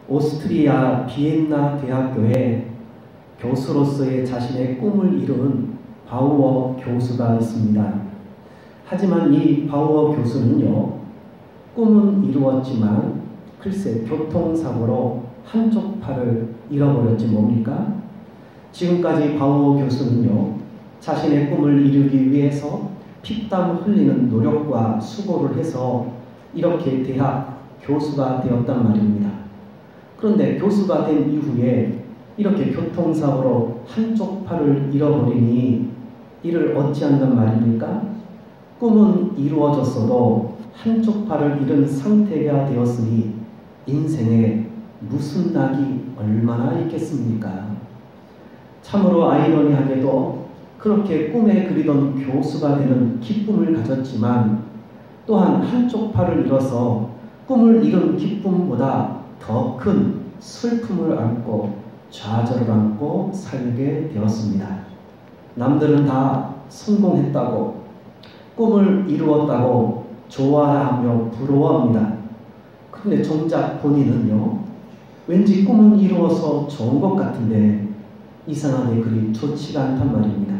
오스트리아 비엔나 대학교에 교수로서의 자신의 꿈을 이룬 바우어 교수가 있습니다. 하지만 이 바우어 교수는요, 꿈은 이루었지만 글쎄 교통사고로 한쪽 팔을 잃어버렸지 뭡니까? 지금까지 바우어 교수는요, 자신의 꿈을 이루기 위해서 피땀 흘리는 노력과 수고를 해서 이렇게 대학 교수가 되었단 말입니다. 그런데 교수가 된 이후에 이렇게 교통사고로 한쪽 팔을 잃어버리니 이를 어찌한단 말입니까? 꿈은 이루어졌어도 한쪽 팔을 잃은 상태가 되었으니 인생에 무슨 낙이 얼마나 있겠습니까? 참으로 아이러니하게도 그렇게 꿈에 그리던 교수가 되는 기쁨을 가졌지만 또한 한쪽 팔을 잃어서 꿈을 이룬 기쁨보다 더 큰 슬픔을 안고 좌절을 안고 살게 되었습니다. 남들은 다 성공했다고 꿈을 이루었다고 좋아하며 부러워합니다. 그런데 정작 본인은요, 왠지 꿈은 이루어서 좋은 것 같은데 이상하게 그리 좋지가 않단 말입니다.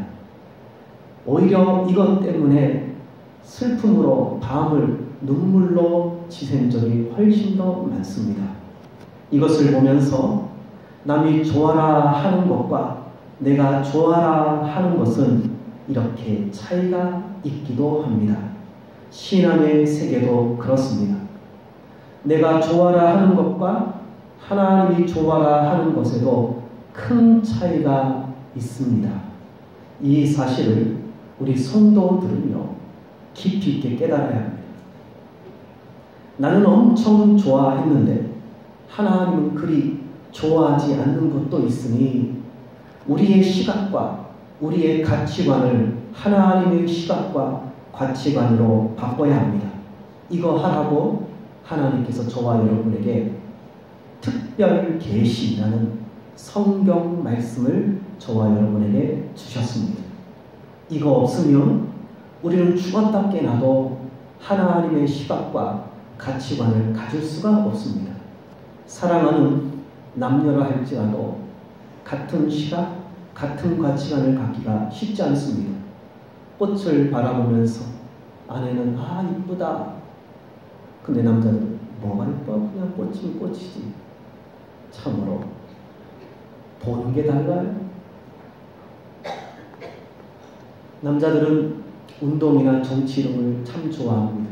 오히려 이것 때문에 슬픔으로 밤을 눈물로 지샌 적이 훨씬 더 많습니다. 이것을 보면서 남이 좋아라 하는 것과 내가 좋아라 하는 것은 이렇게 차이가 있기도 합니다. 신앙의 세계도 그렇습니다. 내가 좋아라 하는 것과 하나님이 좋아라 하는 것에도 큰 차이가 있습니다. 이 사실을 우리 성도들은요, 깊이 있게 깨달아야 합니다. 나는 엄청 좋아했는데 하나님은 그리 좋아하지 않는 것도 있으니 우리의 시각과 우리의 가치관을 하나님의 시각과 가치관으로 바꿔야 합니다. 이거 하라고 하나님께서 저와 여러분에게 특별 계시라는 성경 말씀을 저와 여러분에게 주셨습니다. 이거 없으면 우리는 죽었다 깨나도 하나님의 시각과 가치관을 가질 수가 없습니다. 사랑하는 남녀라 할지라도 같은 시각, 같은 가치관을 갖기가 쉽지 않습니다. 꽃을 바라보면서 아내는 아 이쁘다. 근데 남자는 뭐가 이뻐? 그냥 꽃이면 꽃이지. 참으로 보는 게 달라요. 남자들은 운동이나 정치 이런 걸 참 좋아합니다.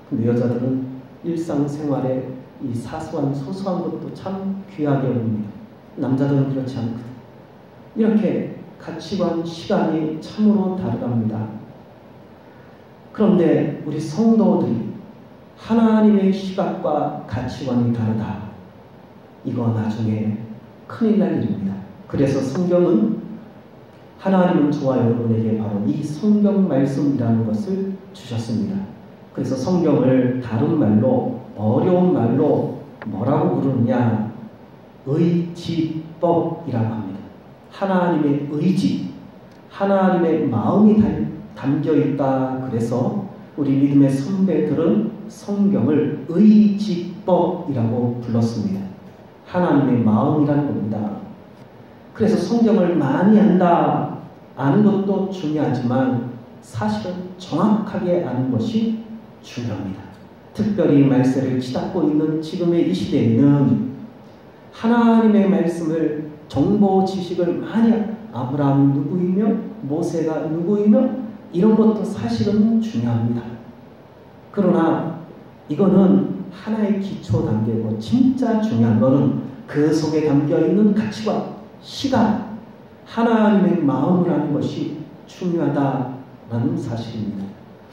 근데 여자들은 일상생활에 이 사소한 소소한 것도 참 귀하게 여깁니다. 남자들은 그렇지 않거든. 이렇게 가치관, 시간이 참으로 다르답니다. 그런데 우리 성도들이 하나님의 시각과 가치관이 다르다. 이거 나중에 큰일 날 일입니다. 그래서 성경은 하나님은 저와 여러분에게 바로 이 성경 말씀이라는 것을 주셨습니다. 그래서 성경을 다른 말로, 어려운 말로 뭐라고 부르느냐? 의지법이라고 합니다. 하나님의 의지, 하나님의 마음이 담겨있다. 그래서 우리 믿음의 선배들은 성경을 의지법이라고 불렀습니다. 하나님의 마음이라는 겁니다. 그래서 성경을 많이 안다, 아는 것도 중요하지만 사실은 정확하게 아는 것이 중요합니다. 특별히 말세를 치닫고 있는 지금의 이 시대에는 하나님의 말씀을 정보 지식을 많이 아브라함이 누구이며 모세가 누구이며 이런 것도 사실은 중요합니다. 그러나 이거는 하나의 기초 단계고 진짜 중요한 것은 그 속에 담겨있는 가치관, 시간, 하나님의 마음을 아는 것이 중요하다는 사실입니다.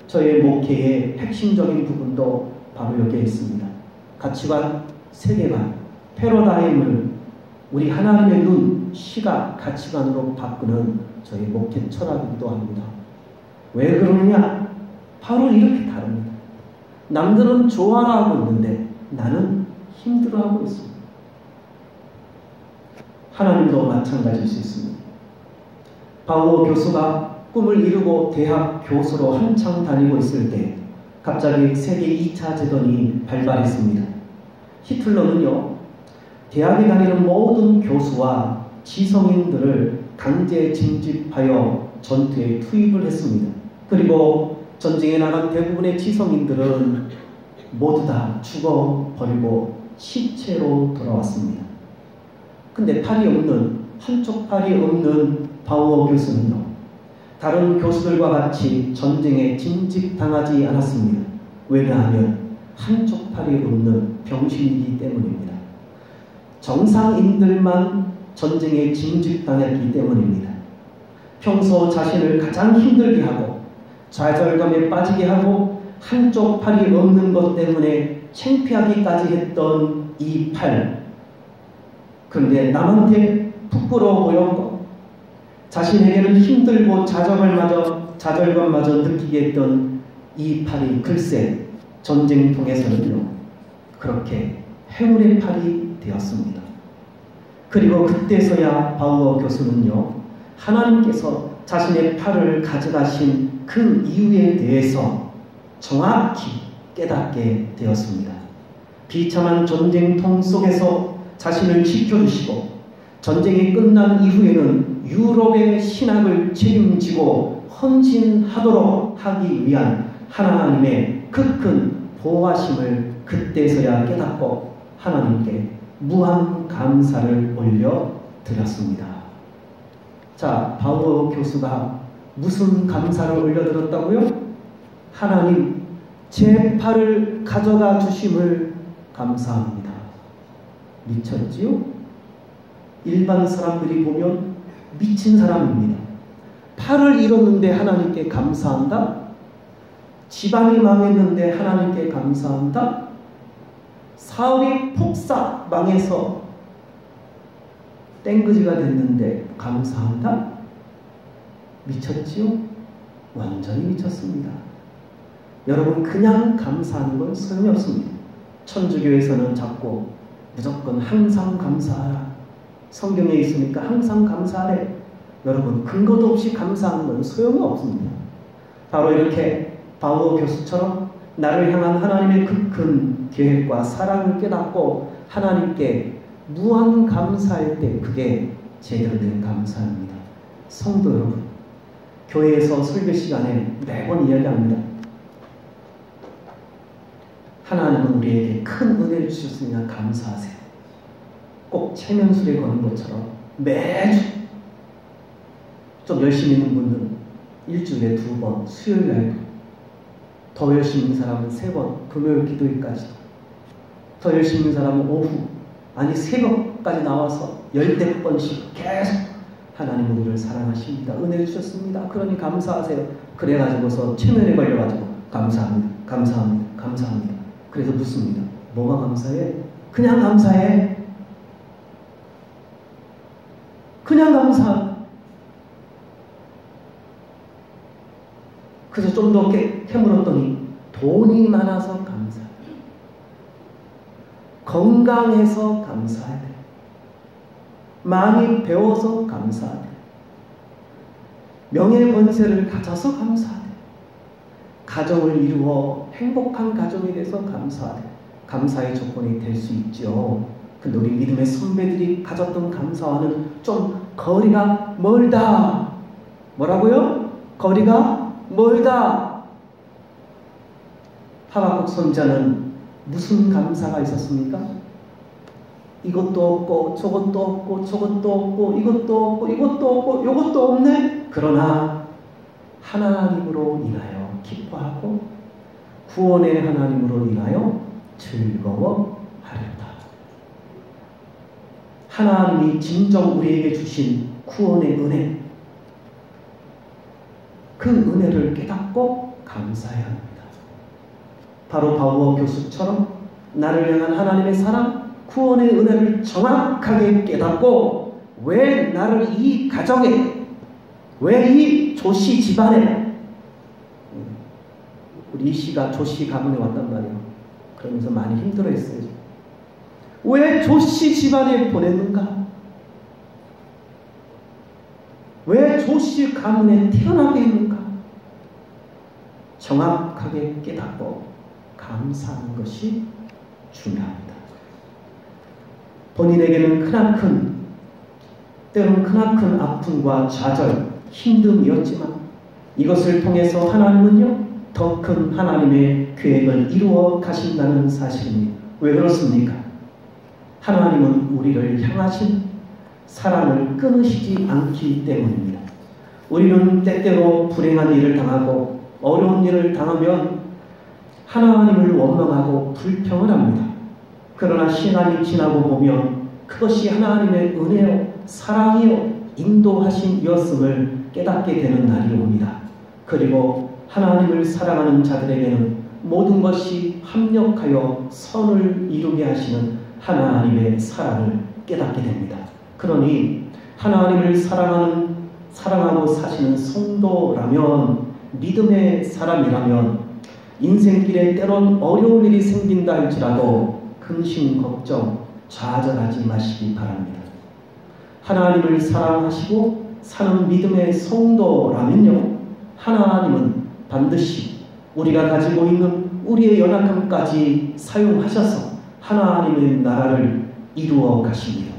저의 목회의 핵심적인 부분도 바로 여기에 있습니다. 가치관, 세계관, 패러다임을 우리 하나님의 눈, 시각, 가치관으로 바꾸는 저희 목회 철학이기도 합니다. 왜 그러느냐? 바로 이렇게 다릅니다. 남들은 좋아하고 있는데 나는 힘들어하고 있습니다. 하나님도 마찬가지일 수 있습니다. 바우어 교수가 꿈을 이루고 대학 교수로 한창 다니고 있을 때 갑자기 세계 2차 대전이 발발했습니다. 히틀러는요, 대학에 다니는 모든 교수와 지성인들을 강제 징집하여 전투에 투입을 했습니다. 그리고 전쟁에 나간 대부분의 지성인들은 모두 다 죽어버리고 시체로 돌아왔습니다. 근데 팔이 없는, 한쪽 팔이 없는 바우어 교수는요, 다른 교수들과 같이 전쟁에 징집당하지 않았습니다. 왜냐하면 한쪽 팔이 없는 병신이기 때문입니다. 정상인들만 전쟁에 징집당했기 때문입니다. 평소 자신을 가장 힘들게 하고 좌절감에 빠지게 하고 한쪽 팔이 없는 것 때문에 창피하기까지 했던 이 팔. 그런데 남한테 부끄러워 보였고 자신에게는 힘들고 좌절감마저 느끼게 했던 이 팔이 글쎄 전쟁통에서는요 그렇게 해물의 팔이 되었습니다. 그리고 그때서야 바우어 교수는요 하나님께서 자신의 팔을 가져가신 그 이유에 대해서 정확히 깨닫게 되었습니다. 비참한 전쟁통 속에서 자신을 지켜주시고 전쟁이 끝난 이후에는 유럽의 신학을 책임지고 헌신하도록 하기 위한 하나님의 그 큰 보호하심을 그때서야 깨닫고 하나님께 무한 감사를 올려드렸습니다. 자, 바우어 교수가 무슨 감사를 올려드렸다고요? 하나님, 제 팔을 가져가 주심을 감사합니다. 미쳤지요? 일반 사람들이 보면 미친 사람입니다. 팔을 잃었는데 하나님께 감사한다? 집안이 망했는데 하나님께 감사한다? 사업이 폭삭 망해서 땡그지가 됐는데 감사한다? 미쳤지요? 완전히 미쳤습니다. 여러분, 그냥 감사하는 건 소용이 없습니다. 천주교에서는 자꾸 무조건 항상 감사하라. 성경에 있으니까 항상 감사하래. 여러분, 근거도 없이 감사하는 건 소용이 없습니다. 바로 이렇게 바우어 교수처럼 나를 향한 하나님의 그 큰 계획과 사랑을 깨닫고 하나님께 무한 감사할 때 그게 제대로 된 감사입니다. 성도 여러분, 교회에서 설교 시간에 매번 이야기합니다. 하나님은 우리에게 큰 은혜를 주셨으니까 감사하세요. 꼭 체면술에 거는 것처럼 매주 좀 열심히 있는 분들은 일주일에 2번, 수요일 날도 더 열심히 있는 사람은 3번, 금요일 기도일까지도 더 열심히 있는 사람은 오후, 아니 새벽까지 나와서 10번씩 계속 하나님은 우리를 사랑하십니다. 은혜를 주셨습니다. 그러니 감사하세요. 그래가지고서 체면에 걸려가지고 감사합니다. 감사합니다. 감사합니다. 그래서 묻습니다. 뭐가 감사해? 그냥 감사해. 그냥 감사. 그래서 좀 더 캐물었더니 돈이 많아서 감사해. 건강해서 감사해. 많이 배워서 감사해. 명예 권세를 가져서 감사해. 가정을 이루어 행복한 가정이 돼서 감사해. 감사의 조건이 될 수 있죠. 근데 우리 믿음의 선배들이 가졌던 감사와는 좀 거리가 멀다. 뭐라고요? 거리가 멀다. 하박국 선지자는 무슨 감사가 있었습니까? 이것도 없고 저것도 없고 저것도 없고 이것도 없고 이것도 없고 이것도 없네. 그러나 하나님으로 인하여 기뻐하고 구원의 하나님으로 인하여 즐거워하렸다. 하나님이 진정 우리에게 주신 구원의 은혜, 그 은혜를 깨닫고 감사해야 합니다. 바로 바우어 교수처럼 나를 향한 하나님의 사랑, 구원의 은혜를 정확하게 깨닫고 왜 나를 이 가정에, 왜 이 조씨 집안에, 우리 이씨가 조씨 가문에 왔단 말이에요. 그러면서 많이 힘들어했어요. 왜 조씨 집안에 보냈는가? 왜 조씨 가문에 태어나게 했는가? 정확하게 깨닫고 감사하는 것이 중요합니다. 본인에게는 때론 크나큰 아픔과 좌절, 힘듦이었지만 이것을 통해서 하나님은요, 더 큰 하나님의 계획을 이루어 가신다는 사실입니다. 왜 그렇습니까? 하나님은 우리를 향하신 사랑을 끊으시지 않기 때문입니다. 우리는 때때로 불행한 일을 당하고 어려운 일을 당하면 하나님을 원망하고 불평을 합니다. 그러나 시간이 지나고 보면 그것이 하나님의 은혜요, 사랑이요, 인도하심이었음을 깨닫게 되는 날이 옵니다. 그리고 하나님을 사랑하는 자들에게는 모든 것이 합력하여 선을 이루게 하시는 하나님의 사랑을 깨닫게 됩니다. 그러니 하나님을 사랑하고 사시는 성도라면, 믿음의 사람이라면 인생길에 때론 어려운 일이 생긴다 할지라도 근심, 걱정, 좌절하지 마시기 바랍니다. 하나님을 사랑하시고 사는 믿음의 성도라면요, 하나님은 반드시 우리가 가지고 있는 우리의 연약함까지 사용하셔서 하나님의 나라를 이루어 가십니다.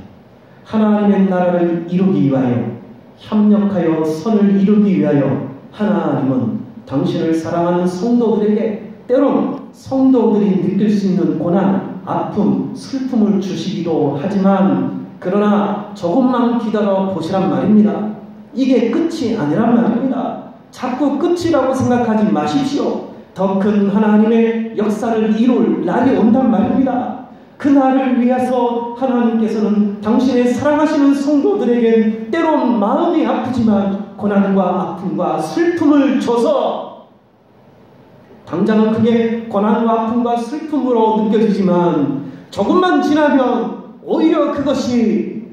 하나님의 나라를 이루기 위하여, 협력하여 선을 이루기 위하여 하나님은 당신을 사랑하는 성도들에게 때론 성도들이 느낄 수 있는 고난, 아픔, 슬픔을 주시기도 하지만, 그러나 조금만 기다려 보시란 말입니다. 이게 끝이 아니란 말입니다. 자꾸 끝이라고 생각하지 마십시오. 더 큰 하나님의 역사를 이룰 날이 온단 말입니다. 그 날을 위해서 하나님께서는 당신의 사랑하시는 성도들에게 때론 마음이 아프지만 고난과 아픔과 슬픔을 줘서, 당장은 그게 고난과 아픔과 슬픔으로 느껴지지만 조금만 지나면 오히려 그것이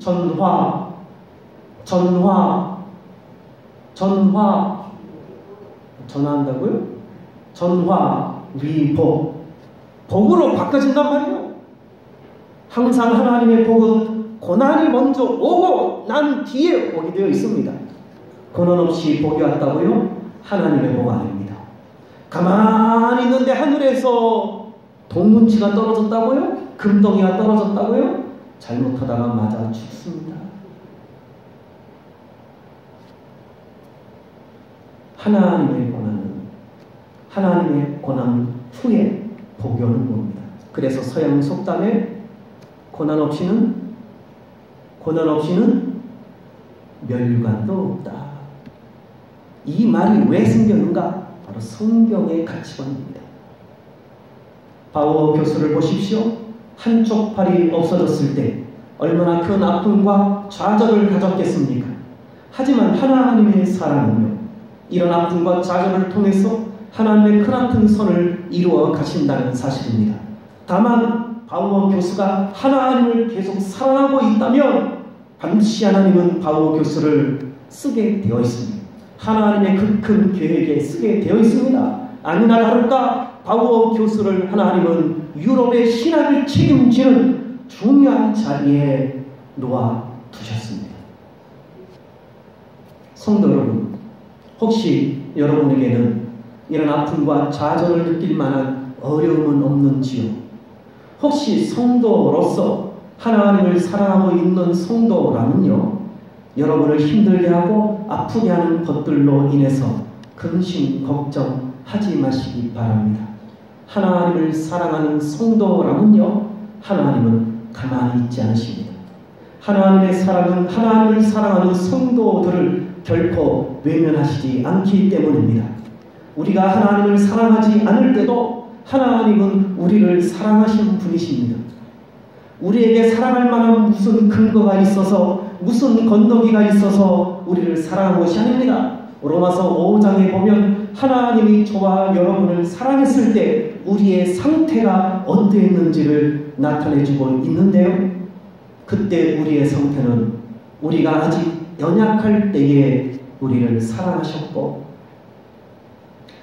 복으로 바꿔진단 말이에요. 항상 하나님의 복은 고난이 먼저 오고 난 뒤에 오게 되어 있습니다. 고난 없이 복이 왔다고요? 하나님의 복 아닙니다. 가만히 있는데 하늘에서 동문치가 떨어졌다고요? 금덩이가 떨어졌다고요? 잘못하다가 맞아 죽습니다. 하나님의 고난 후에 복이 오는 겁니다. 그래서 서양 속담에 고난 없이는 멸관도 없다. 이 말이 왜 생겼는가? 바로 성경의 가치관입니다. 바오 교수를 보십시오. 한쪽 팔이 없어졌을 때 얼마나 큰 아픔과 좌절을 가졌겠습니까? 하지만 하나님의 사랑은요, 이런 아픔과 좌절을 통해서 하나님의 크나큰 선을 이루어 가신다는 사실입니다. 다만 바오 교수가 하나님을 계속 사랑하고 있다면 반드시 하나님은 바오 교수를 쓰게 되어 있습니다. 하나님의 그 큰 계획에 쓰게 되어 있습니다. 아니나 다를까 바오 교수를 하나님은 유럽의 신학을 책임지는 중요한 자리에 놓아두셨습니다. 성도 여러분, 혹시 여러분에게는 이런 아픔과 좌절을 느낄 만한 어려움은 없는지요? 혹시 성도로서 하나님을 사랑하고 있는 성도라면요, 여러분을 힘들게 하고 아프게 하는 것들로 인해서 근심, 걱정하지 마시기 바랍니다. 하나님을 사랑하는 성도라면요, 하나님은 가만히 있지 않으십니다. 하나님의 사랑은 하나님을 사랑하는 성도들을 결코 외면하시지 않기 때문입니다. 우리가 하나님을 사랑하지 않을 때도 하나님은 우리를 사랑하시는 분이십니다. 우리에게 사랑할 만한 무슨 근거가 있어서, 무슨 건더기가 있어서 우리를 사랑한 것이 아닙니다. 로마서 5장에 보면 하나님이 저와 여러분을 사랑했을 때 우리의 상태가 어떠했는지를 나타내주고 있는데요, 그때 우리의 상태는 우리가 아직 연약할 때에 우리를 사랑하셨고,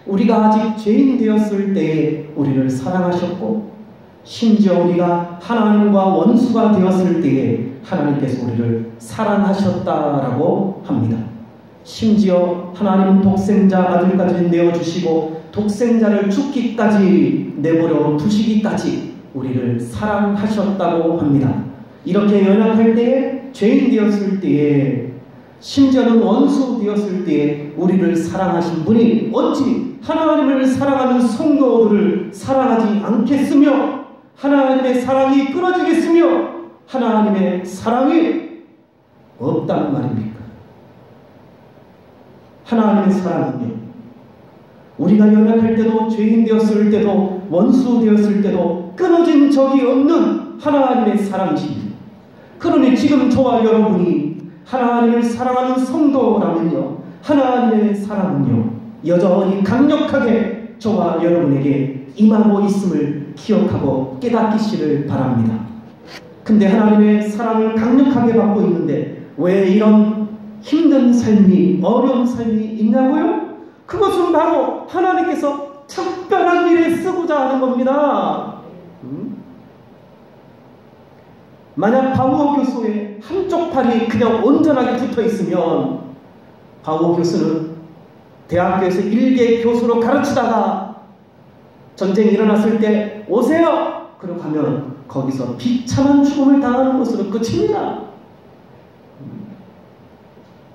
우리가 아직 죄인 되었을 때에 우리를 사랑하셨고, 심지어 우리가 하나님과 원수가 되었을 때에 하나님께서 우리를 사랑하셨다라고 합니다. 심지어 하나님은 독생자 아들까지 내어주시고 독생자를 죽기까지 내버려 두시기까지 우리를 사랑하셨다고 합니다. 이렇게 연약할 때에, 죄인 되었을 때에, 심지어는 원수 되었을 때에 우리를 사랑하신 분이 어찌 하나님을 사랑하는 성도들을 사랑하지 않겠으며 하나님의 사랑이 끊어지겠으며 하나님의 사랑이 없단 말입니까? 하나님의 사랑은요, 우리가 연약할 때도, 죄인 되었을 때도, 원수 되었을 때도 끊어진 적이 없는 하나님의 사랑이십니다. 그러니 지금 저와 여러분이 하나님을 사랑하는 성도라면요, 하나님의 사랑은요 여전히 강력하게 저와 여러분에게 임하고 있음을 기억하고 깨닫기시를 바랍니다. 근데 하나님의 사랑을 강력하게 받고 있는데 왜 이런 힘든 삶이, 어려운 삶이 있냐고요? 그것은 바로 하나님께서 특별한 일에 쓰고자 하는 겁니다. 만약 바우어 교수의 한쪽 팔이 그냥 온전하게 붙어 있으면 바우어 교수는 대학교에서 일개 교수로 가르치다가 전쟁이 일어났을 때 오세요! 그러고 가면 거기서 비참한 죽음을 당하는 것으로 끝입니다.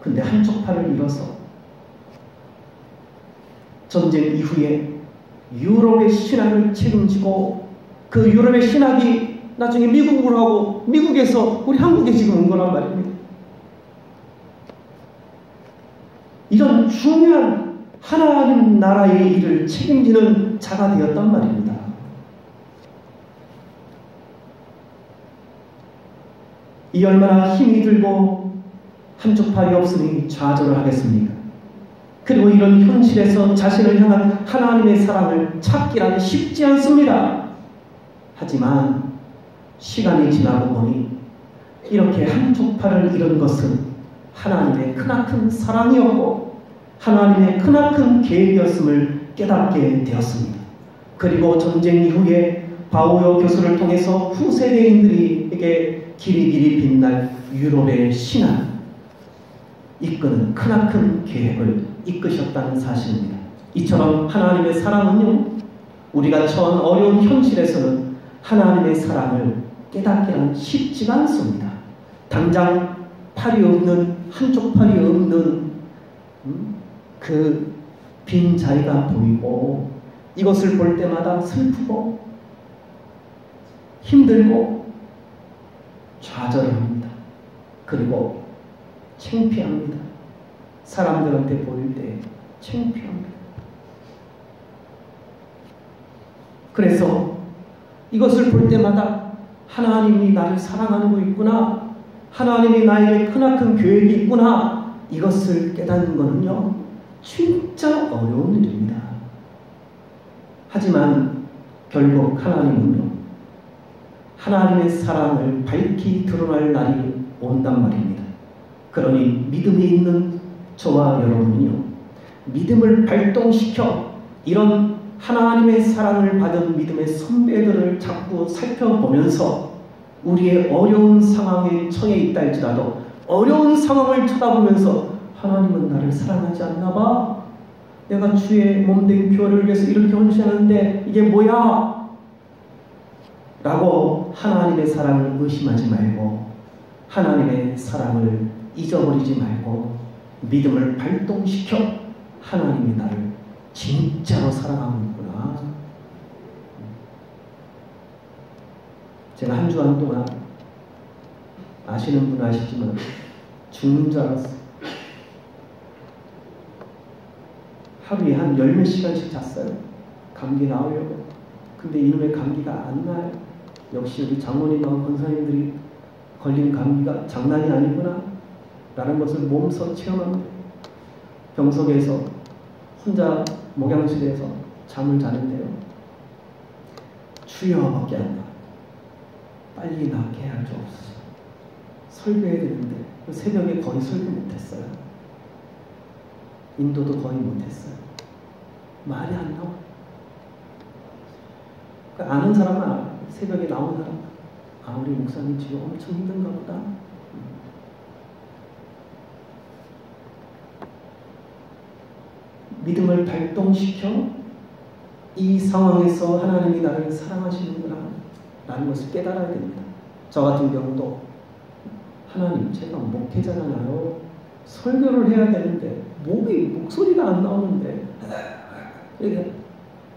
근데 한쪽 팔을 잃어서 전쟁 이후에 유럽의 신학을 책임지고 그 유럽의 신학이 나중에 미국으로 하고 미국에서 우리 한국에 지금 온 거란 말입니다. 이런 중요한 하나님 나라의 일을 책임지는 자가 되었단 말입니다. 이 얼마나 힘이 들고 한쪽 팔이 없으니 좌절을 하겠습니까? 그리고 이런 현실에서 자신을 향한 하나님의 사랑을 찾기란 쉽지 않습니다. 하지만 시간이 지나고 보니 이렇게 한쪽 팔을 잃은 것은 하나님의 크나큰 사랑이었고 하나님의 크나큰 계획이었음을 깨닫게 되었습니다. 그리고 전쟁 이후에 바우어 교수를 통해서 후세대인들에게 길이 빛날 유럽의 신앙, 이끄는 크나큰 계획을 이끄셨다는 사실입니다. 이처럼 하나님의 사랑은요, 우리가 처한 어려운 현실에서는 하나님의 사랑을 깨닫기는 쉽지가 않습니다. 당장 팔이 없는, 한쪽 팔이 없는 그 빈 자리가 보이고 이것을 볼 때마다 슬프고 힘들고 좌절합니다. 그리고 창피합니다. 사람들한테 보일 때 창피합니다. 그래서 이것을 볼 때마다 하나님이 나를 사랑하는 거 있구나, 하나님이 나에게 크나큰 계획이 있구나, 이것을 깨닫는 것은요 진짜 어려운 일입니다. 하지만 결국 하나님은요 하나님의 사랑을 밝히 드러날 날이 온단 말입니다. 그러니 믿음이 있는 저와 여러분은요 믿음을 발동시켜 이런 하나님의 사랑을 받은 믿음의 선배들을 자꾸 살펴보면서 우리의 어려운 상황에 처해 있다 할지라도 어려운 상황을 쳐다보면서 하나님은 나를 사랑하지 않나 봐. 내가 주의 몸된 교회를 위해서 이렇게 헌신하는데 이게 뭐야? 라고 하나님의 사랑을 의심하지 말고 하나님의 사랑을 잊어버리지 말고 믿음을 발동시켜 하나님이 나를 진짜로 사랑하고 있구나. 제가 한 주간 동안 아시는 분 아시지만 죽는 줄 알았어요. 하루에 한 10몇 시간씩 잤어요. 감기 나오려고. 근데 이놈의 감기가 안 나요. 역시 우리 장모님하고 권사님들이 걸린 감기가 장난이 아니구나 라는 것을 몸소 체험합니다. 병석에서 혼자 목양실에서 잠을 자는데요. 주여밖에 안 나. 빨리 낫게 할 줄 없어. 설교해야 되는데 새벽에 거의 설교 못했어요. 인도도 거의 못했어요. 말이 안 나와. 그러니까 아는 사람은 알아. 새벽에 나온 사람, 아 우리 목사님 지금 엄청 힘든가 보다. 믿음을 발동시켜 이 상황에서 하나님이 나를 사랑하시는구나 라는 것을 깨달아야 됩니다. 저 같은 경우도 하나님, 제가 목회자잖아요. 설교를 해야 되는데 목소리가 안 나오는데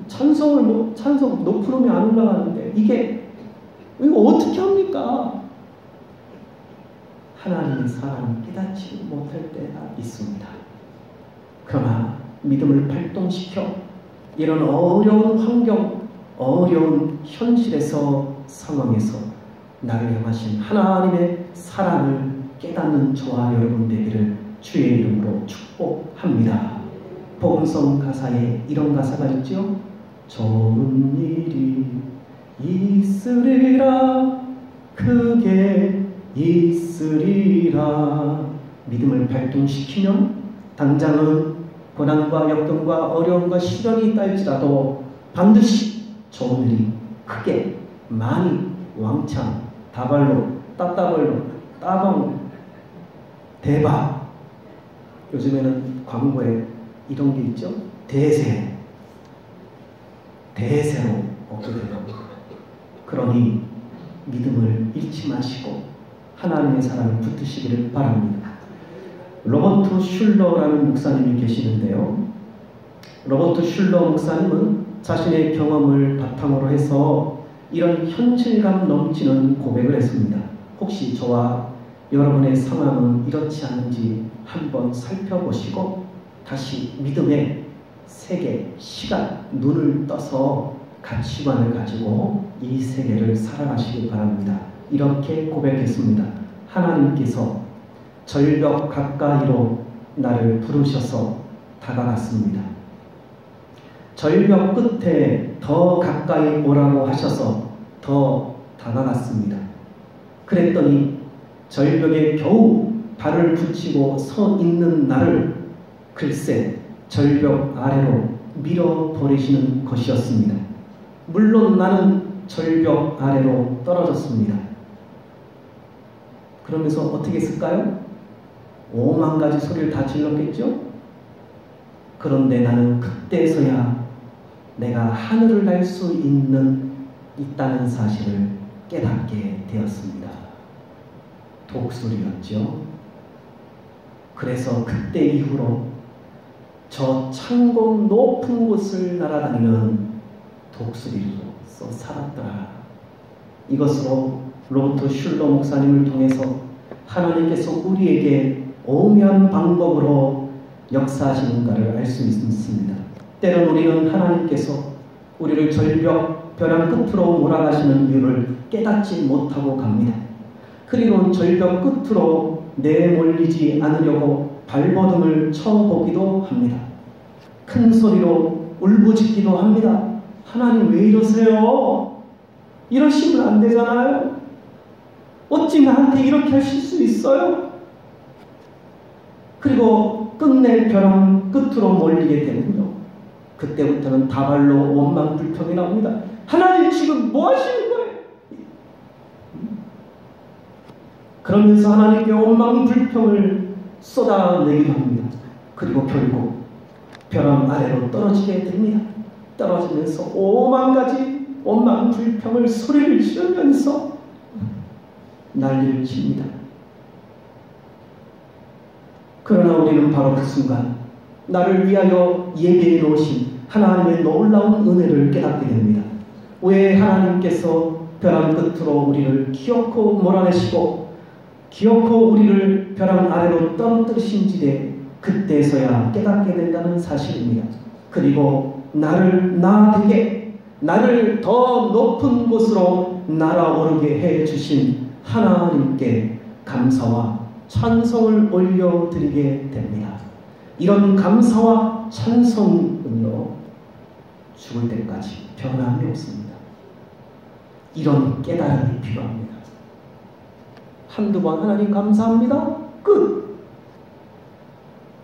찬송 높은 음이 안 올라가는데 이거 어떻게 합니까? 하나님의 사랑을 깨닫지 못할 때가 있습니다. 그러나 믿음을 발동시켜 이런 어려운 환경, 어려운 현실에서 상황에서 나를 향하신 하나님의 사랑을 깨닫는 저와 여러분 되기를 주의 이름으로 축복합니다. 복음성 가사에 이런 가사가 있죠. 좋은 일이 있으리라, 크게 있으리라. 믿음을 발동시키면 당장은 고난과 역경과 어려움과 시련이 있다 할지라도 반드시 좋은 일이 크게, 많이, 왕창, 다발로, 따따발로, 따방, 대박. 요즘에는 광고에 이런 게 있죠. 대세로 얻게 되는. 그러니 믿음을 잃지 마시고 하나님의 사랑을 붙드시기를 바랍니다. 로버트 슐러라는 목사님이 계시는데요. 로버트 슐러 목사님은 자신의 경험을 바탕으로 해서 이런 현실감 넘치는 고백을 했습니다. 혹시 저와 여러분의 상황은 이렇지 않은지 한번 살펴보시고 다시 믿음의 세계, 시간, 눈을 떠서 가치관을 가지고 이 세계를 살아가시기 바랍니다. 이렇게 고백했습니다. 하나님께서 절벽 가까이로 나를 부르셔서 다가갔습니다. 절벽 끝에 더 가까이 오라고 하셔서 더 다가갔습니다. 그랬더니 절벽에 겨우 발을 붙이고 서 있는 나를 글쎄 절벽 아래로 밀어버리시는 것이었습니다. 물론 나는 절벽 아래로 떨어졌습니다. 그러면서 어떻게 했을까요? 5만 가지 소리를 다 질렀겠죠? 그런데 나는 그때서야 내가 하늘을 날 수 있다는 사실을 깨닫게 되었습니다. 독수리였죠. 그래서 그때 이후로 저 창공 높은 곳을 날아다니는 독수리로서 살았더라. 이것으로 로버트 슐러 목사님을 통해서 하나님께서 우리에게 오묘한 방법으로 역사하시는가를 알 수 있습니다. 때론 우리는 하나님께서 우리를 절벽, 벼랑 끝으로 몰아가시는 이유를 깨닫지 못하고 갑니다. 그리고 절벽 끝으로 내몰리지 않으려고 발버둥을 쳐보기도 합니다. 큰 소리로 울부짖기도 합니다. 하나님 왜 이러세요? 이러시면 안 되잖아요. 어찌 나한테 이렇게 하실 수 있어요? 그리고 끝내 벼랑 끝으로 몰리게 되면요, 그때부터는 다발로 원망 불평이 나옵니다. 하나님 지금 뭐 하시는 거예요? 그러면서 하나님께 원망 불평을 쏟아내기도 합니다. 그리고 결국 벼랑 아래로 떨어지게 됩니다. 떨어지면서 5만 가지 원망 불평을 소리를 지르면서 난리를 칩니다. 그러나 우리는 바로 그 순간 나를 위하여 예비해 놓으신 하나님의 놀라운 은혜를 깨닫게 됩니다. 왜 하나님께서 벼랑 끝으로 우리를 기어코 몰아내시고 기어코 우리를 벼랑 아래로 떨어뜨리신지에 그때서야 깨닫게 된다는 사실입니다. 그리고 나를 더 높은 곳으로 날아오르게 해주신 하나님께 감사와 찬송을 올려드리게 됩니다. 이런 감사와 찬송은요, 죽을 때까지 변함이 없습니다. 이런 깨달음이 필요합니다. 한두 번 하나님 감사합니다. 끝!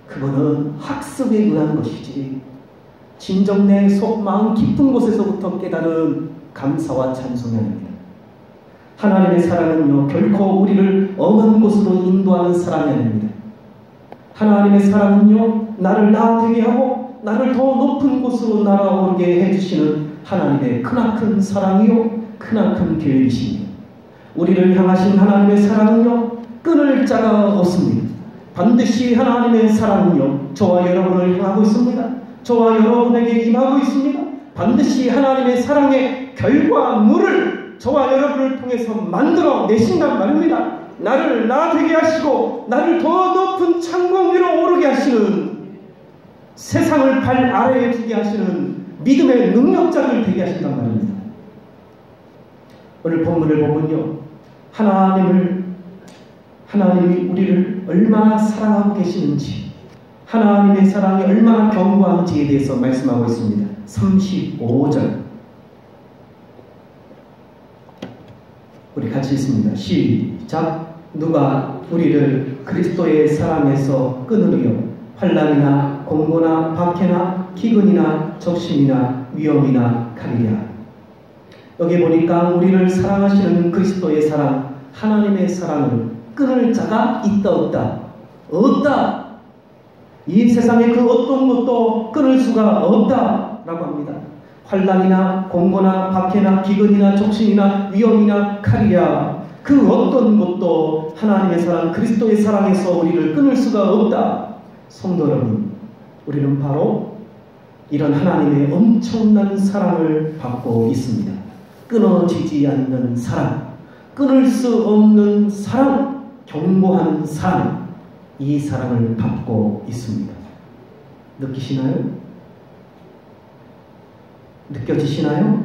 그거는 학습에 의한 것이지 진정 내 속 마음 깊은 곳에서부터 깨달은 감사와 찬송이 아닙니다. 하나님의 사랑은요, 결코 우리를 엄한 곳으로 인도하는 사랑이 아닙니다. 하나님의 사랑은요, 나를 나되게 하고 나를 더 높은 곳으로 날아오르게 해주시는 하나님의 크나큰 사랑이요, 크나큰 계획이십니다. 우리를 향하신 하나님의 사랑은요, 끊을 자가 없습니다. 반드시 하나님의 사랑은요, 저와 여러분을 향하고 있습니다. 저와 여러분에게 임하고 있습니다. 반드시 하나님의 사랑의 결과물을 저와 여러분을 통해서 만들어 내신단 말입니다. 나를 나 되게 하시고 나를 더 높은 창공 위로 오르게 하시는, 세상을 발 아래에 두게 하시는 믿음의 능력자를 되게 하신단 말입니다. 오늘 본문을 보면요, 하나님이 우리를 얼마나 사랑하고 계시는지, 하나님의 사랑이 얼마나 견고한지에 대해서 말씀하고 있습니다. 35절 우리 같이 읽습니다. 시작. 누가 우리를 그리스도의 사랑에서 끊으리요? 환난이나 공고나 박해나 기근이나 적신이나 위험이나 칼이랴. 여기 보니까 우리를 사랑하시는 그리스도의 사랑, 하나님의 사랑을 끊을 자가 있다 없다? 없다. 이 세상에 그 어떤 것도 끊을 수가 없다라고 합니다. 환난이나 공고나 박해나 기근이나 적신이나 위험이나 칼이랴. 그 어떤 것도 하나님의 사랑, 그리스도의 사랑에서 우리를 끊을 수가 없다. 성도 여러분, 우리는 바로 이런 하나님의 엄청난 사랑을 받고 있습니다. 끊어지지 않는 사랑, 끊을 수 없는 사랑, 견고한 사랑, 이 사랑을 받고 있습니다. 느끼시나요? 느껴지시나요?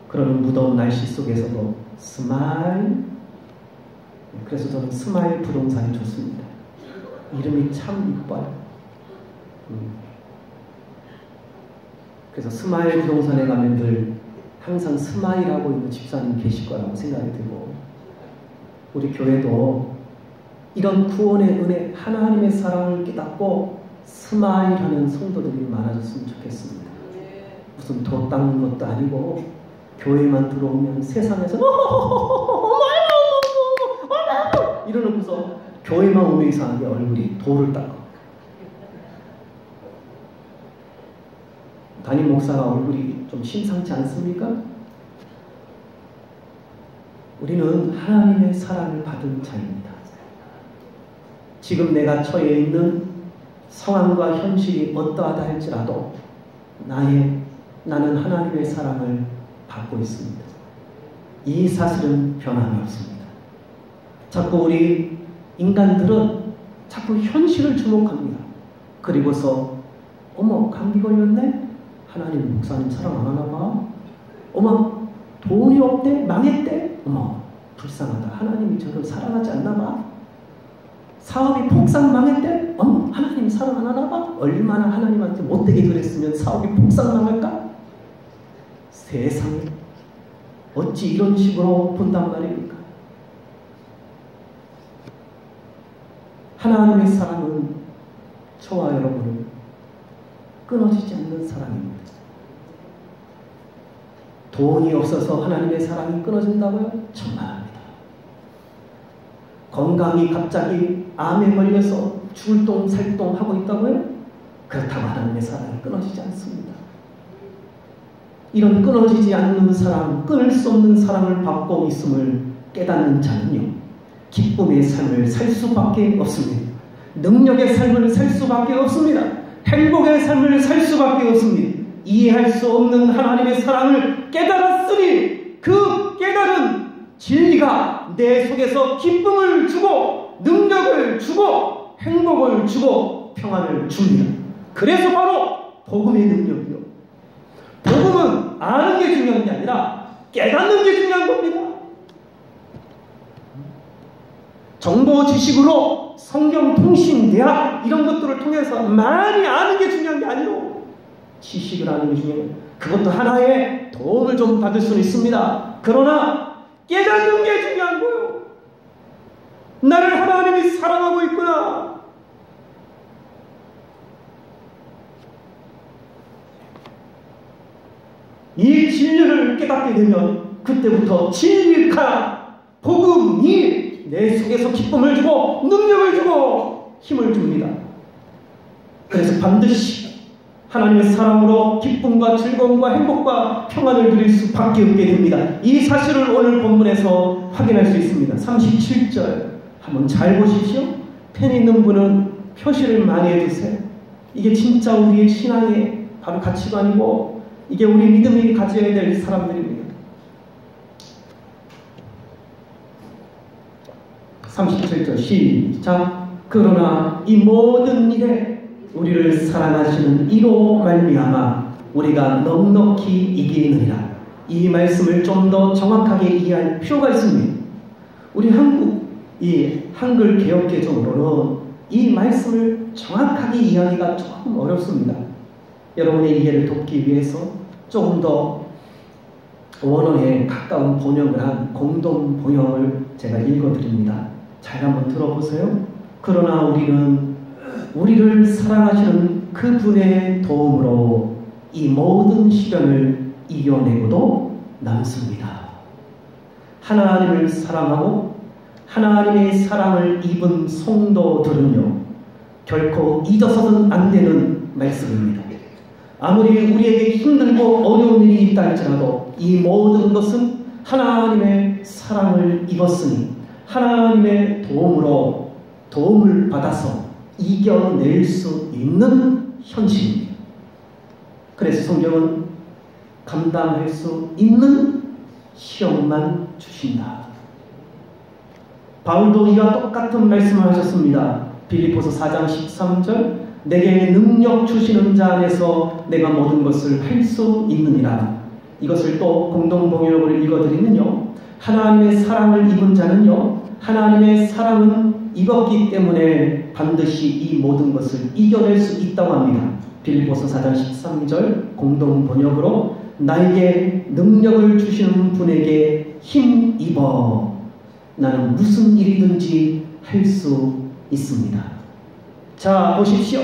그런 무더운 날씨 속에서도 스마일, 그래서 저는 스마일 부동산이 좋습니다. 이름이 참 이뻐요. 그래서 스마일 부동산에 가면 늘 항상 스마일하고 있는 집사님 계실 거라고 생각이 들고, 우리 교회도 이런 구원의 은혜, 하나님의 사랑을 깨닫고 스마일하는 성도들이 많아졌으면 좋겠습니다. 무슨 도 닦는 것도 아니고 교회만 들어오면 세상에서 이러면서 교회만 오면 이상하게 얼굴이 돌을 닦아. 담임 목사가 얼굴이 좀 심상치 않습니까? 우리는 하나님의 사랑을 받은 자입니다. 지금 내가 처해 있는 상황과 현실이 어떠하다 할지라도 나는 하나님의 사랑을 받고 있습니다. 이 사실은 변함이 없습니다. 자꾸 우리 인간들은 자꾸 현실을 주목합니다. 그리고서 어머, 감기 걸렸네? 하나님 목사님 사랑 안 하나 봐? 어머, 돈이 없대? 망했대? 어머, 불쌍하다. 하나님이 저를 사랑하지 않나 봐? 사업이 폭삭 망했대? 어머, 하나님이 사랑 안 하나 봐? 얼마나 하나님한테 못되게 그랬으면 사업이 폭삭 망할까? 세상에 어찌 이런 식으로 본단 말입니까? 하나님의 사랑은 저와 여러분을 끊어지지 않는 사랑입니다. 돈이 없어서 하나님의 사랑이 끊어진다고요? 정말합니다. 건강이 갑자기 암에 걸려서 출동살동 하고 있다고요? 그렇다고 하나님의 사랑이 끊어지지 않습니다. 이런 끊어지지 않는 사랑, 끊을 수 없는 사랑을 받고 있음을 깨닫는 자는요, 기쁨의 삶을 살 수밖에 없습니다. 능력의 삶을 살 수밖에 없습니다. 행복의 삶을 살 수밖에 없습니다. 이해할 수 없는 하나님의 사랑을 깨달았으니 그 깨달은 진리가 내 속에서 기쁨을 주고 능력을 주고 행복을 주고 평안을 줍니다. 그래서 바로 복음의 능력이요, 복음은 아는 게 중요한 게 아니라 깨닫는 게 중요한 겁니다. 정보 지식으로 성경 통신 대학 이런 것들을 통해서 많이 아는 게 중요한 게 아니고 지식을 아는 게 중요해요. 그것도 하나의 도움을 좀 받을 수는 있습니다. 그러나 깨닫는 게 중요한 거예요. 나를 하나님이 사랑하고 있구나. 이 진리를 깨닫게 되면 그때부터 진리가 복음이 내 속에서 기쁨을 주고 능력을 주고 힘을 줍니다. 그래서 반드시 하나님의 사랑으로 기쁨과 즐거움과 행복과 평안을 누릴 수밖에 없게 됩니다. 이 사실을 오늘 본문에서 확인할 수 있습니다. 37절 한번 잘 보십시오. 펜 있는 분은 표시를 많이 해두세요. 이게 진짜 우리의 신앙의 바로 가치관이고 이게 우리 믿음이 가져야 될 사람들입니다. 37절 시작. 그러나 이 모든 일에 우리를 사랑하시는 이로 말미암아 우리가 넉넉히 이기느니라. 이 말씀을 좀 더 정확하게 이해할 필요가 있습니다. 우리 이 한글 개역개정으로는 이 말씀을 정확하게 이해하기가 조금 어렵습니다. 여러분의 이해를 돕기 위해서 조금 더 원어에 가까운 번역을 한 공동 번역을 제가 읽어드립니다. 잘 한번 들어보세요. 그러나 우리는 우리를 사랑하시는 그분의 도움으로 이 모든 시련을 이겨내고도 남습니다. 하나님을 사랑하고 하나님의 사랑을 입은 성도들은요, 결코 잊어서는 안 되는 말씀입니다. 아무리 우리에게 힘들고 어려운 일이 있다 할지라도 이 모든 것은 하나님의 사랑을 입었으니 하나님의 도움을 받아서 이겨낼 수 있는 현실입니다. 그래서 성경은 감당할 수 있는 시험만 주신다. 바울도 이와 똑같은 말씀을 하셨습니다. 빌립보서 4장 13절 내게 능력 주시는 자 안에서 내가 모든 것을 할 수 있느니라. 이것을 또 공동번역을 읽어드리면요, 하나님의 사랑을 입은 자는요, 하나님의 사랑은 입었기 때문에 반드시 이 모든 것을 이겨낼 수 있다고 합니다. 빌립보서 4장 13절 공동번역으로 나에게 능력을 주시는 분에게 힘입어 나는 무슨 일이든지 할 수 있습니다. 자, 보십시오.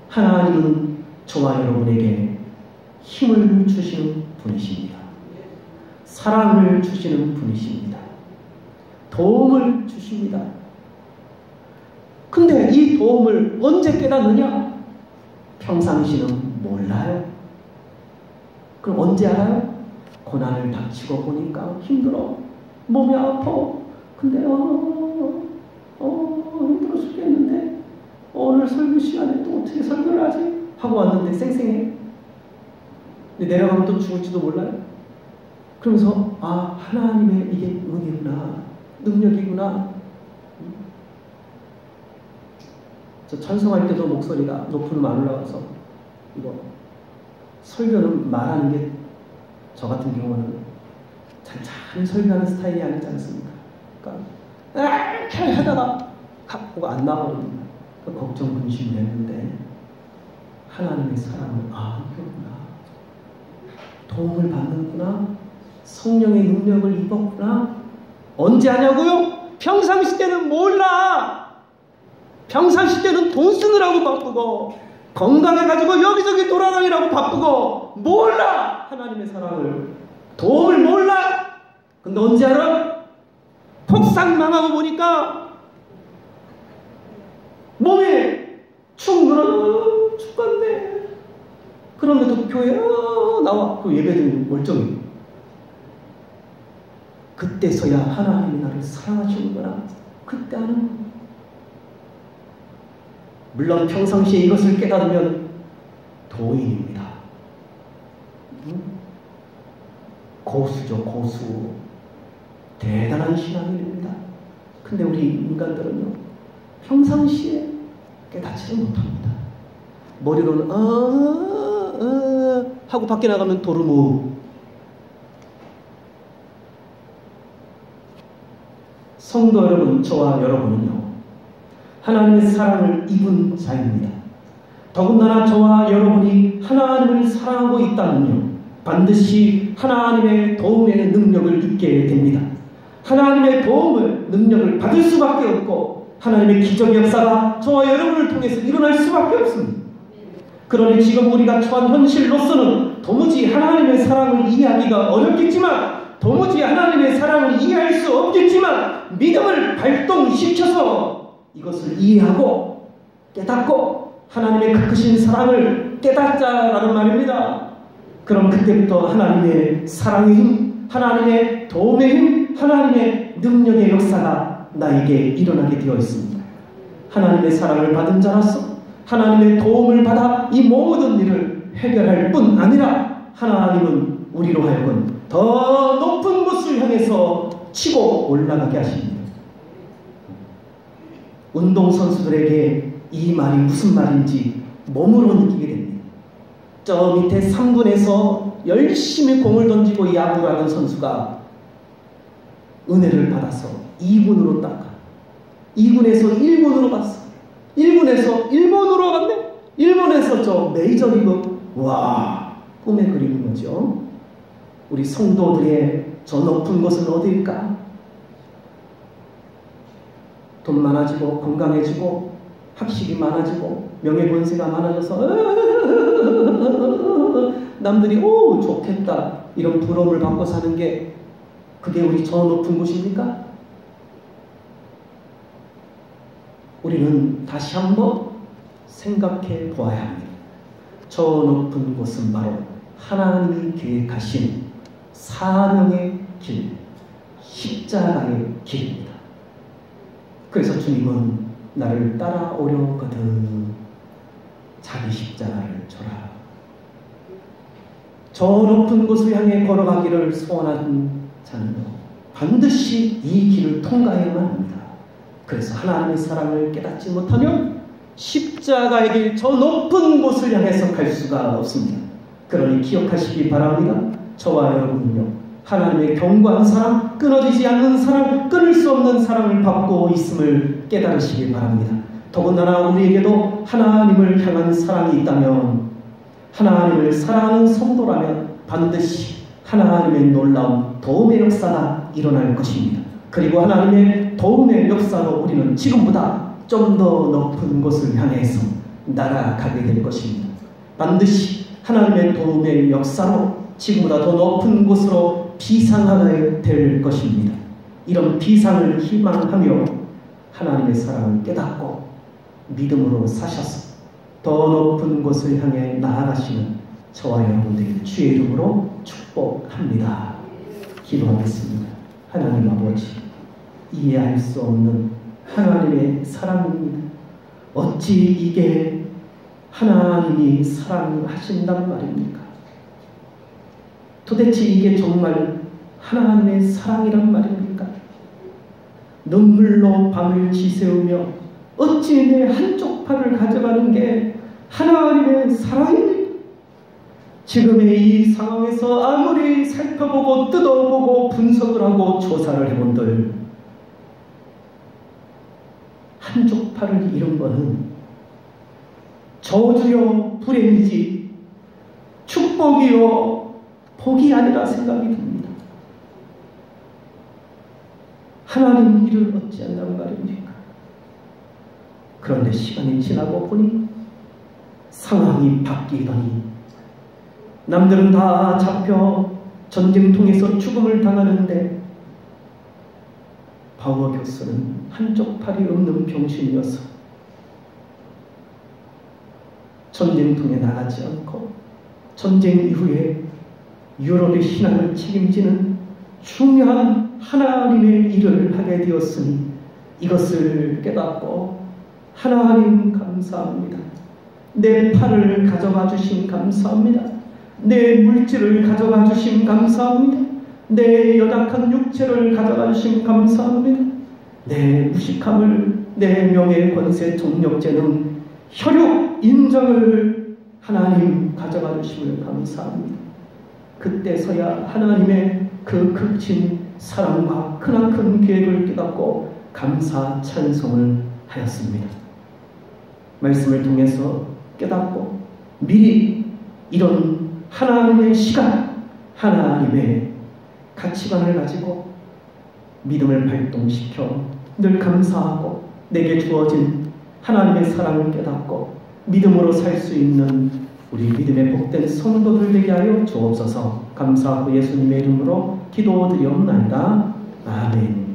하나님은 저와 여러분에게 힘을 주시는 분이십니다. 사랑을 주시는 분이십니다. 도움을 주십니다. 근데 이 도움을 언제 깨닫느냐? 평상시는 몰라요. 그럼 언제 알아요? 고난을 닥치고 보니까 힘들어. 몸이 아파. 근데 힘들어 죽겠는데 오늘 설교 시간에 또 어떻게 설교를 하지? 하고 왔는데 쌩쌩해. 근데 내려가면 또 죽을지도 몰라요. 그러면서 하나님의 이게 은혜구나, 능력이구나. 저 찬송할 때도 목소리가 높은 안 올라가서 이거 설교는 말하는 게 저 같은 경우는 잘 설교하는 스타일이 아니지 않습니까? 그러니까 이렇게 하다가 뭐가 안 나와버립니다. 걱정 근심 됐는데 하나님의 사랑을 이거구나, 도움을 받는구나, 성령의 능력을 입었구나. 언제 하냐고요? 평상시 때는 몰라. 평상시 때는 돈 쓰느라고 바쁘고 건강해가지고 여기저기 돌아다니라고 바쁘고 몰라. 하나님의 사랑을, 도움을 몰라. 근데 언제 알아? 폭삭 망하고 보니까 몸이 축 늘어 죽겠네. 그런데도 교회에 나와. 그 예배드리는 멀쩡히. 그때서야 하나님이 나를 사랑하시는구나. 그때 아는 거예요. 물론 평상시에 이것을 깨달으면 도인입니다. 고수죠, 고수. 대단한 신앙인입니다. 근데 우리 인간들은요, 평상시에 깨닫지를 못합니다. 머리로는 하고 밖에 나가면 도루묵. 성도 여러분, 저와 여러분은요, 하나님의 사랑을 입은 자입니다. 더군다나 저와 여러분이 하나님을 사랑하고 있다면요, 반드시 하나님의 도움의 능력을 입게 됩니다. 하나님의 도움을, 능력을 받을 수밖에 없고 하나님의 기적의 역사가 저와 여러분을 통해서 일어날 수밖에 없습니다. 그러니 지금 우리가 처한 현실로서는 도무지 하나님의 사랑을 이해하기가 어렵겠지만, 도무지 하나님의 사랑을 이해할 수 없겠지만, 믿음을 발동시켜서 이것을 이해하고 깨닫고 하나님의 그 크신 사랑을 깨닫자라는 말입니다. 그럼 그때부터 하나님의 사랑의 힘, 하나님의 도움의 힘, 하나님의 능력의 역사가 나에게 일어나게 되어 있습니다. 하나님의 사랑을 받은 자로서 하나님의 도움을 받아 이 모든 일을 해결할 뿐 아니라 하나님은 우리로 하여금 더 높은 곳을 향해서 치고 올라가게 하십니다. 운동선수들에게 이 말이 무슨 말인지 몸으로 느끼게 됩니다. 저 밑에 3군에서 열심히 공을 던지고 야구를 하는 선수가 은혜를 받아서 2군으로 딱 가. 2군에서 1군으로 갔어. 1군에서 1번으로 갔네. 1번에서 저 메이저리그. 와, 꿈에 그리는 거죠. 우리 성도들의 저 높은 곳은 어디일까? 돈 많아지고 건강해지고 학식이 많아지고 명예권세가 많아져서 남들이 오 좋겠다 이런 부러움을 받고 사는 게 그게 우리 저 높은 곳입니까? 우리는 다시 한번 생각해 보아야 합니다. 저 높은 곳은 바로 하나님이 계획하신 사명의 길, 십자가의 길입니다. 그래서 주님은 나를 따라오려거든 자기 십자가를 져라. 저 높은 곳을 향해 걸어가기를 소원하는 자는 반드시 이 길을 통과해야만 합니다. 그래서 하나님의 사랑을 깨닫지 못하면 십자가의 길, 저 높은 곳을 향해서 갈 수가 없습니다. 그러니 기억하시기 바랍니다. 저와 여러분은요, 하나님의 견고한 사랑, 끊어지지 않는 사랑, 끊을 수 없는 사랑을 받고 있음을 깨달으시기 바랍니다. 더군다나 우리에게도 하나님을 향한 사랑이 있다면, 하나님을 사랑하는 성도라면 반드시 하나님의 놀라운 도움의 역사가 일어날 것입니다. 그리고 하나님의 도움의 역사로 우리는 지금보다 좀 더 높은 곳을 향해서 날아가게 될 것입니다. 반드시 하나님의 도움의 역사로 지금보다 더 높은 곳으로 비상하게 될 것입니다. 이런 비상을 희망하며 하나님의 사랑을 깨닫고 믿음으로 사셔서 더 높은 곳을 향해 나아가시는 저와 여러분들 주의 이름으로 축복합니다. 기도하겠습니다. 하나님 아버지, 이해할 수 없는 하나님의 사랑입니다. 어찌 이게 하나님이 사랑하신단 말입니까? 도대체 이게 정말 하나님의 사랑이란 말입니까? 눈물로 밤을 지새우며 어찌 내 한쪽 팔을 가져가는 게 하나님의 사랑입니까? 지금의 이 상황에서 아무리 살펴보고 뜯어보고 분석을 하고 조사를 해본들 한쪽 팔을 잃은 것은 저주요 불행이지 축복이요 복이 아니라 생각이 듭니다. 하나님 일을 어찌한단 말입니까? 그런데 시간이 지나고 보니 상황이 바뀌더니 남들은 다 잡혀 전쟁통에서 죽음을 당하는데 바워 교수는 한쪽 팔이 없는 병신이어서 전쟁통에 나가지 않고 전쟁 이후에 유럽의 신앙을 책임지는 중요한 하나님의 일을 하게 되었으니 이것을 깨닫고 하나님 감사합니다. 내 팔을 가져가 주신 감사합니다. 내 물질을 가져가 주신 감사합니다. 내 연약한 육체를 가져가 주신 감사합니다. 내 무식함을, 내 명예, 권세, 정력, 재능, 혈육, 인정을 하나님 가져가 주심을 감사합니다. 그때서야 하나님의 그 극진 사랑과 크나큰 계획을 깨닫고 감사 찬송을 하였습니다. 말씀을 통해서 깨닫고 미리 이런 하나님의 시간, 하나님의 가치관을 가지고 믿음을 발동시켜 늘 감사하고 내게 주어진 하나님의 사랑을 깨닫고 믿음으로 살 수 있는 우리 믿음의 복된 성도들 되게 하여 주옵소서. 감사하고 예수님의 이름으로 기도드리옵나이다. 아멘.